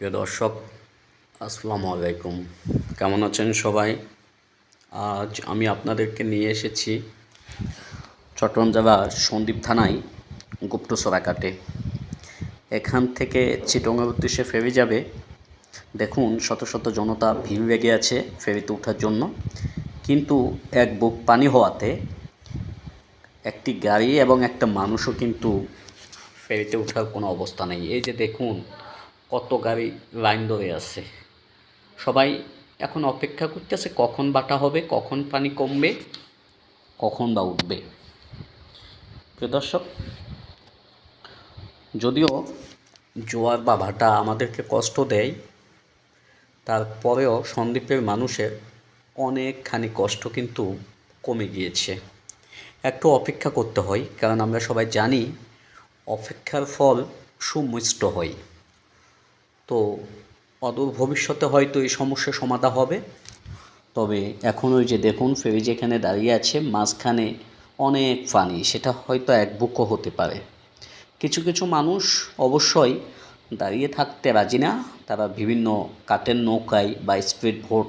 প্রিয় দর্শক, আসসালামু আলাইকুম। কেমন আছেন সবাই? আজ আমি আপনাদেরকে নিয়ে এসেছি চট্টগ্রাম জেলার সন্দ্বীপ থানায় গুপ্তচরা ঘাটে। এখান থেকে চিটাগংয়ের উদ্দেশ্যে ফেরি যাবে। দেখুন, শত শত জনতা ভিড় লেগে আছে ফেরিতে ওঠার জন্য, কিন্তু এক বুক পানি হওয়াতে একটি গাড়ি এবং একটা মানুষও কিন্তু ফেরিতে ওঠার কোনো অবস্থা নেই। এই যে দেখুন, কত গাড়ি লাইন ধরে আছে। সবাই এখন অপেক্ষা করতেছে কখন বাটা হবে, কখন পানি কমবে, কখন বা উঠবে। প্রিয় দর্শক, যদিও জোয়ার বা ভাটা আমাদেরকে কষ্ট দেয়, তারপরেও সন্দ্বীপের মানুষের অনেকখানি কষ্ট কিন্তু কমে গিয়েছে। একটু অপেক্ষা করতে হয়, কারণ আমরা সবাই জানি অপেক্ষার ফল সুমিষ্ট হয়। তো অদূর ভবিষ্যতে হয়তো এই সমস্যার সমাধান হবে। তবে এখন ওই যে দেখুন, ফেরি যেখানে দাঁড়িয়ে আছে মাঝখানে অনেক পানি, সেটা হয়তো এক বুকও হতে পারে। কিছু কিছু মানুষ অবশ্যই দাঁড়িয়ে থাকতে রাজি না, তারা বিভিন্ন কাঠের নৌকায় বা স্পিড বোট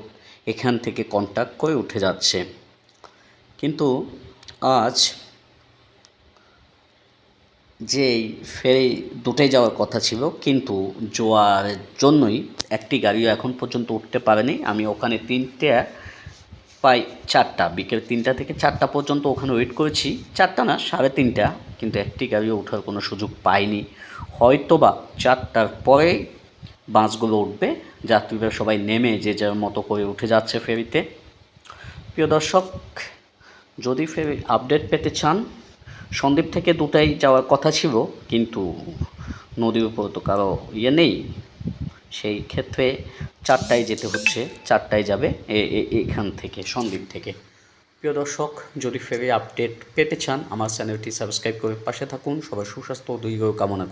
এখান থেকে কন্ট্যাক্ট করে উঠে যাচ্ছে। কিন্তু আজ যে ফেরি দুটাই যাওয়ার কথা ছিল, কিন্তু জোয়ারের জন্যই একটি গাড়িও এখন পর্যন্ত উঠতে পারেনি। আমি ওখানে প্রায় 4টা, বিকেল 3টা থেকে 4টা পর্যন্ত ওখানে ওয়েট করেছি। 4টা না, 3:30, কিন্তু একটি গাড়িও ওঠার কোনো সুযোগ পাইনি। হয়তো বা 4টার পরেই বাসগুলো উঠবে, যাত্রীরা সবাই নেমে যে যার মতো করে উঠে যাচ্ছে ফেরিতে। প্রিয় দর্শক, যদি ফেরি আপডেট পেতে চান, সন্দ্বীপ থেকে দুটাই যাওয়ার কথা ছিল, কিন্তু নদীর উপর তো কারো নেই, সেই ক্ষেত্রে 4টায় যেতে হচ্ছে। 4টায় যাবে এখান থেকে, সন্দ্বীপ থেকে। প্রিয় দর্শক, যদি ফেরি আপডেট পেতে চান, আমার চ্যানেলটি সাবস্ক্রাইব করে পাশে থাকুন। সবার সুস্বাস্থ্য ও দীর্ঘ কামনা করি।